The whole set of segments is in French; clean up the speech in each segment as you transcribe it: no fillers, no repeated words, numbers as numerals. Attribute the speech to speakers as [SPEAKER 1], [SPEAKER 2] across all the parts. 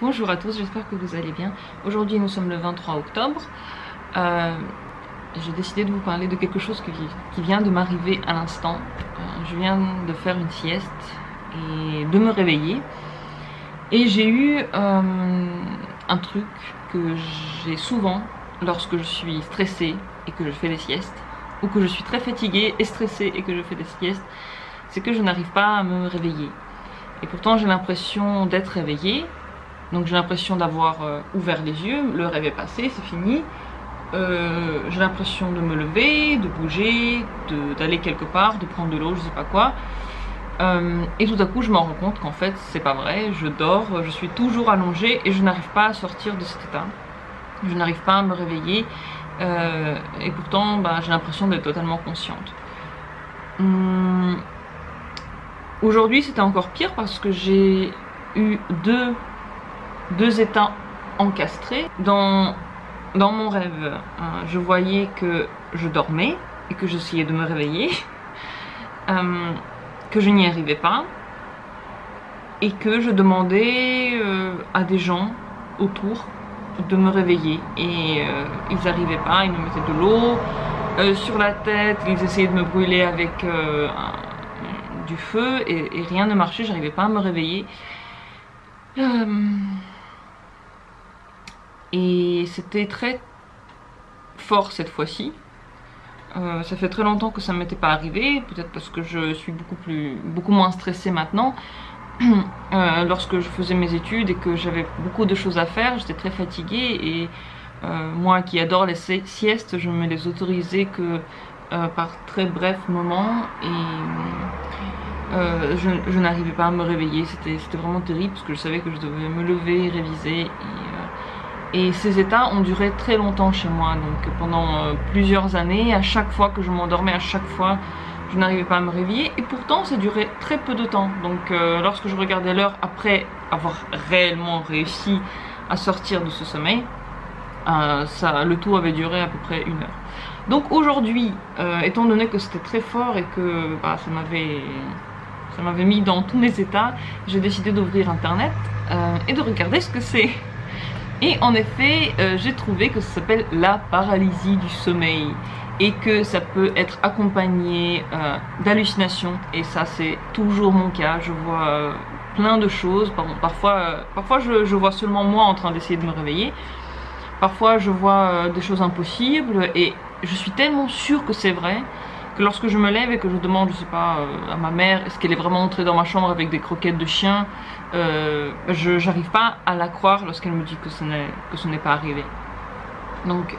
[SPEAKER 1] Bonjour à tous, j'espère que vous allez bien. Aujourd'hui nous sommes le 23 octobre. J'ai décidé de vous parler de quelque chose qui vient de m'arriver à l'instant. Je viens de faire une sieste et de me réveiller. Et j'ai eu un truc que j'ai souvent lorsque je suis stressée et que je fais des siestes, ou que je suis très fatiguée et stressée et que je fais des siestes, c'est que je n'arrive pas à me réveiller. Et pourtant j'ai l'impression d'être réveillée. Donc j'ai l'impression d'avoir ouvert les yeux, le rêve est passé, c'est fini. J'ai l'impression de me lever, de bouger, d'aller quelque part, de prendre de l'eau, je sais pas quoi. Et tout à coup je me rends compte qu'en fait c'est pas vrai, je dors, je suis toujours allongée et je n'arrive pas à sortir de cet état. Je n'arrive pas à me réveiller et pourtant j'ai l'impression d'être totalement consciente. Aujourd'hui c'était encore pire parce que j'ai eu deux états encastrés. Dans mon rêve, je voyais que je dormais et que j'essayais de me réveiller, que je n'y arrivais pas et que je demandais à des gens autour de me réveiller et ils n'arrivaient pas, ils me mettaient de l'eau sur la tête, ils essayaient de me brûler avec du feu et rien ne marchait, j'arrivais pas à me réveiller. Et c'était très fort cette fois-ci. Ça fait très longtemps que ça ne m'était pas arrivé, peut-être parce que je suis beaucoup moins stressée maintenant. Lorsque je faisais mes études et que j'avais beaucoup de choses à faire, j'étais très fatiguée et moi qui adore les siestes, je me les autorisais que par très brefs moments et je n'arrivais pas à me réveiller. C'était vraiment terrible parce que je savais que je devais me lever, réviser et ces états ont duré très longtemps chez moi, donc pendant plusieurs années, à chaque fois que je m'endormais, à chaque fois je n'arrivais pas à me réveiller et pourtant ça durait très peu de temps. Donc lorsque je regardais l'heure après avoir réellement réussi à sortir de ce sommeil, le tout avait duré à peu près 1 heure. Donc aujourd'hui, étant donné que c'était très fort et que ça m'avait mis dans tous mes états, j'ai décidé d'ouvrir internet et de regarder ce que c'est. Et en effet, j'ai trouvé que ça s'appelle la paralysie du sommeil et que ça peut être accompagné d'hallucinations. Et ça, c'est toujours mon cas. Je vois plein de choses. Parfois je vois seulement moi en train d'essayer de me réveiller. Parfois, je vois des choses impossibles et je suis tellement sûre que c'est vrai que lorsque je me lève et que je demande, je sais pas, à ma mère, est-ce qu'elle est vraiment entrée dans ma chambre avec des croquettes de chien, j'arrive pas à la croire lorsqu'elle me dit que ce n'est pas arrivé. Donc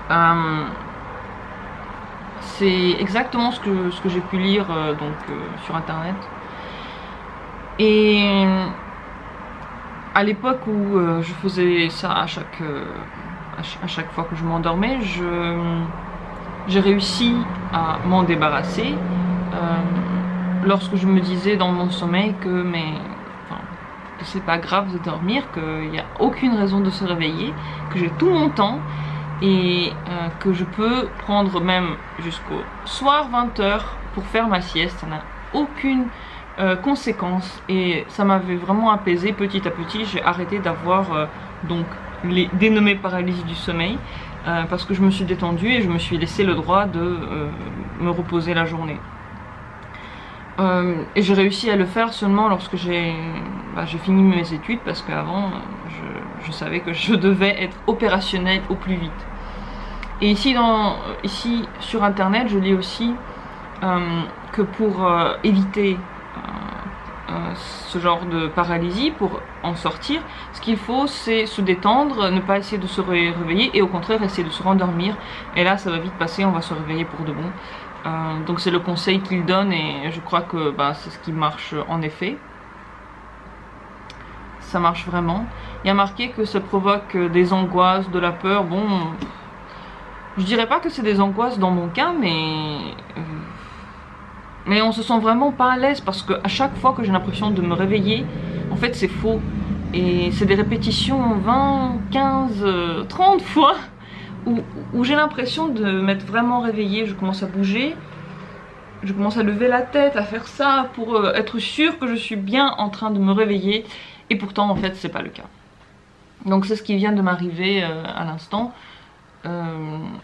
[SPEAKER 1] c'est exactement ce que j'ai pu lire sur internet. Et à l'époque où je faisais ça à chaque fois que je m'endormais, j'ai réussi à m'en débarrasser lorsque je me disais dans mon sommeil que c'est pas grave de dormir, qu'il n'y a aucune raison de se réveiller, que j'ai tout mon temps et que je peux prendre même jusqu'au soir 20h pour faire ma sieste. Ça n'a aucune conséquence et ça m'avait vraiment apaisé. Petit à petit j'ai arrêté d'avoir donc les dénommées paralysies du sommeil parce que je me suis détendue et je me suis laissé le droit de me reposer la journée. Et j'ai réussi à le faire seulement lorsque j'ai fini mes études, parce qu'avant je savais que je devais être opérationnelle au plus vite. Et ici sur internet je lis aussi que pour éviter ce genre de paralysie, pour en sortir, ce qu'il faut c'est se détendre, ne pas essayer de se réveiller et au contraire essayer de se rendormir, et là ça va vite passer, on va se réveiller pour de bon. Donc c'est le conseil qu'il donne et je crois que c'est ce qui marche en effet. Ça marche vraiment. Il y a marqué que ça provoque des angoisses, de la peur. Bon, je dirais pas que c'est des angoisses dans mon cas, mais on se sent vraiment pas à l'aise parce que à chaque fois que j'ai l'impression de me réveiller, en fait c'est faux. Et c'est des répétitions 20, 15, 30 fois où j'ai l'impression de m'être vraiment réveillée. Je commence à bouger, je commence à lever la tête, à faire ça pour être sûre que je suis bien en train de me réveiller. Et pourtant en fait c'est pas le cas. Donc c'est ce qui vient de m'arriver à l'instant.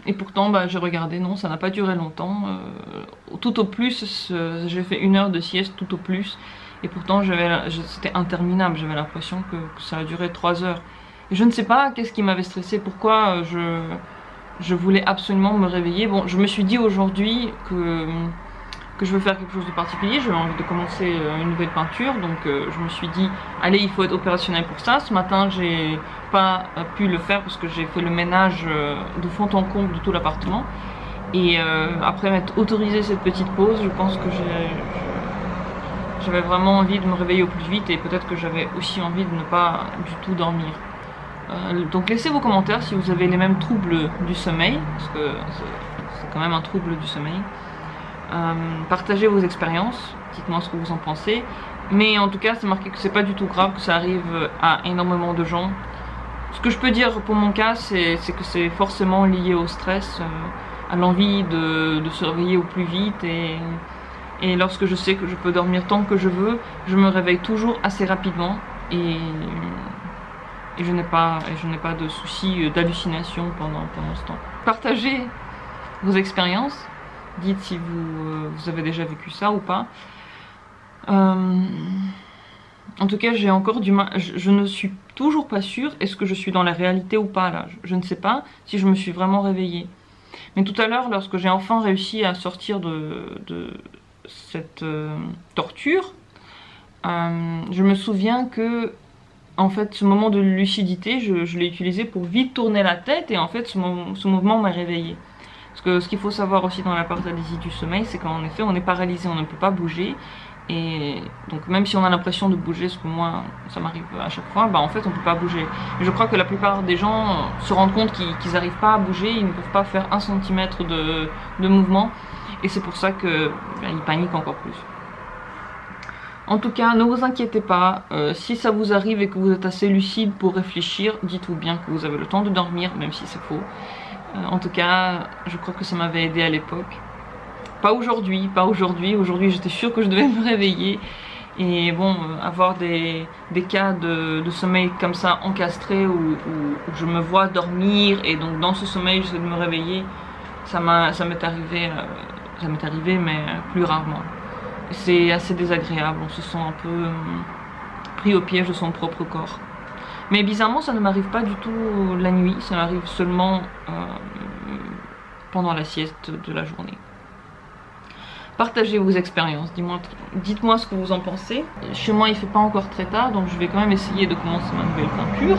[SPEAKER 1] Et pourtant bah, j'ai regardé, non, ça n'a pas duré longtemps. Tout au plus, j'ai fait 1 heure de sieste tout au plus. Et pourtant c'était interminable, j'avais l'impression que ça a duré 3 heures. Et je ne sais pas qu'est-ce qui m'avait stressé, pourquoi je voulais absolument me réveiller. Bon, je me suis dit aujourd'hui que je veux faire quelque chose de particulier, j'avais envie de commencer une nouvelle peinture, donc je me suis dit, allez, il faut être opérationnel pour ça. Ce matin, j'ai pas pu le faire parce que j'ai fait le ménage de fond en comble de tout l'appartement. Et après m'être autorisé cette petite pause, je pense que j'avais vraiment envie de me réveiller au plus vite et peut-être que j'avais aussi envie de ne pas du tout dormir. Donc laissez vos commentaires si vous avez les mêmes troubles du sommeil, parce que c'est quand même un trouble du sommeil. Partagez vos expériences, dites-moi ce que vous en pensez. Mais en tout cas, c'est marqué que c'est pas du tout grave, que ça arrive à énormément de gens. Ce que je peux dire pour mon cas, c'est que c'est forcément lié au stress, à l'envie de se réveiller au plus vite. Et lorsque je sais que je peux dormir tant que je veux, je me réveille toujours assez rapidement. Et je n'ai pas de soucis d'hallucination pendant ce temps. Partagez vos expériences. Dites si vous avez déjà vécu ça ou pas. En tout cas, j'ai encore du mal. Je ne suis toujours pas sûre. Est-ce que je suis dans la réalité ou pas là? Je ne sais pas si je me suis vraiment réveillée. Mais tout à l'heure, lorsque j'ai enfin réussi à sortir de cette torture, je me souviens que en fait, ce moment de lucidité, je l'ai utilisé pour vite tourner la tête et en fait, ce mouvement m'a réveillée. Parce que ce qu'il faut savoir aussi dans la paralysie du sommeil, c'est qu'en effet, on est paralysé, on ne peut pas bouger. Et donc même si on a l'impression de bouger, ce que moi, ça m'arrive à chaque fois, bah en fait, on ne peut pas bouger. Et je crois que la plupart des gens se rendent compte qu'ils n'arrivent pas à bouger, ils ne peuvent pas faire 1 centimètre de mouvement. Et c'est pour ça qu'ils paniquent encore plus. En tout cas, ne vous inquiétez pas, si ça vous arrive et que vous êtes assez lucide pour réfléchir, dites-vous bien que vous avez le temps de dormir, même si c'est faux. En tout cas, je crois que ça m'avait aidé à l'époque. Pas aujourd'hui, pas aujourd'hui. Aujourd'hui, j'étais sûre que je devais me réveiller. Et bon, avoir des cas de sommeil comme ça encastrés où je me vois dormir et donc dans ce sommeil, j'essaie de me réveiller, ça m'est arrivé, mais plus rarement. C'est assez désagréable, on se sent un peu pris au piège de son propre corps. Mais bizarrement, ça ne m'arrive pas du tout la nuit, ça m'arrive seulement pendant la sieste de la journée. Partagez vos expériences, dites-moi ce que vous en pensez. Chez moi, il fait pas encore très tard, donc je vais quand même essayer de commencer ma nouvelle peinture.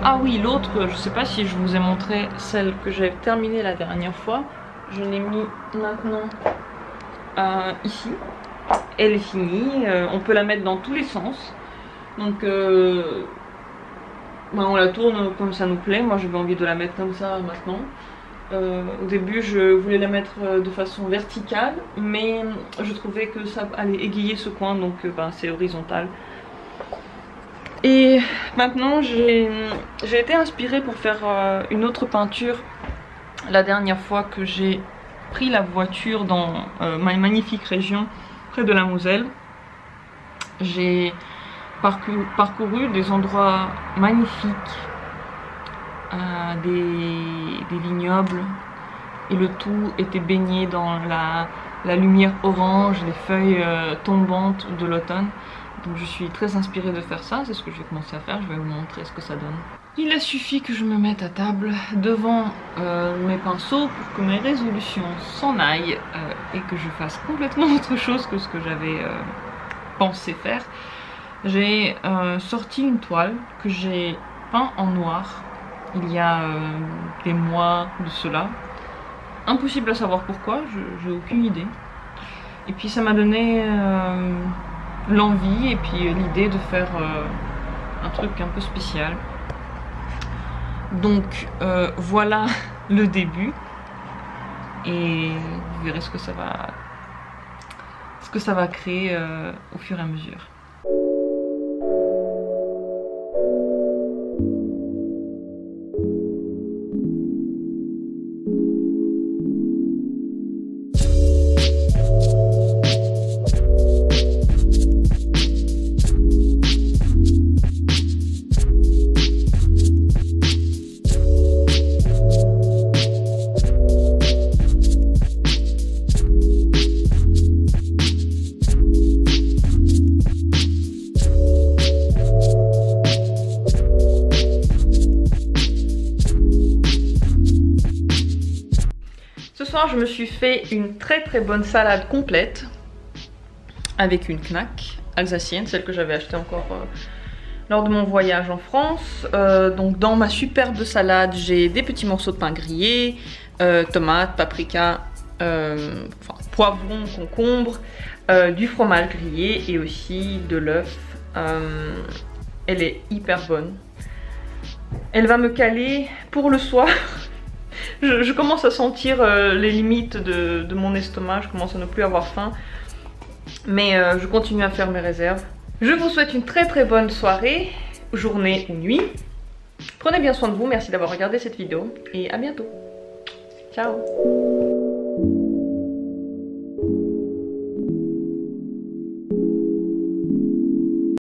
[SPEAKER 1] Ah oui, l'autre, je sais pas si je vous ai montré celle que j'ai terminée la dernière fois. Je l'ai mis maintenant ici. Elle est finie, on peut la mettre dans tous les sens. Donc on la tourne comme ça nous plaît. Moi j'avais envie de la mettre comme ça maintenant. Au début je voulais la mettre de façon verticale, mais je trouvais que ça allait égayer ce coin, donc c'est horizontal. Et maintenant j'ai été inspirée pour faire une autre peinture la dernière fois que j'ai pris la voiture dans ma magnifique région près de la Moselle. J'ai parcouru des endroits magnifiques, des vignobles, et le tout était baigné dans la lumière orange, les feuilles tombantes de l'automne. Donc je suis très inspirée de faire ça, c'est ce que je vais commencer à faire, je vais vous montrer ce que ça donne. Il a suffi que je me mette à table devant mes pinceaux pour que mes résolutions s'en aillent et que je fasse complètement autre chose que ce que j'avais pensé faire. J'ai sorti une toile que j'ai peint en noir il y a des mois de cela. Impossible à savoir pourquoi, j'ai aucune idée. Et puis ça m'a donné l'envie et puis l'idée de faire un truc un peu spécial. Donc voilà le début. Et vous verrez ce que ça va créer au fur et à mesure. soir, je me suis fait une très bonne salade complète avec une knack alsacienne, celle que j'avais achetée encore lors de mon voyage en France. Donc dans ma superbe salade, j'ai des petits morceaux de pain grillé, tomates, paprika, poivron, concombre, du fromage grillé et aussi de l'œuf. Elle est hyper bonne. Elle va me caler pour le soir. Je commence à sentir les limites de mon estomac, je commence à ne plus avoir faim. Mais je continue à faire mes réserves. Je vous souhaite une très bonne soirée, journée ou nuit. Prenez bien soin de vous, merci d'avoir regardé cette vidéo et à bientôt. Ciao.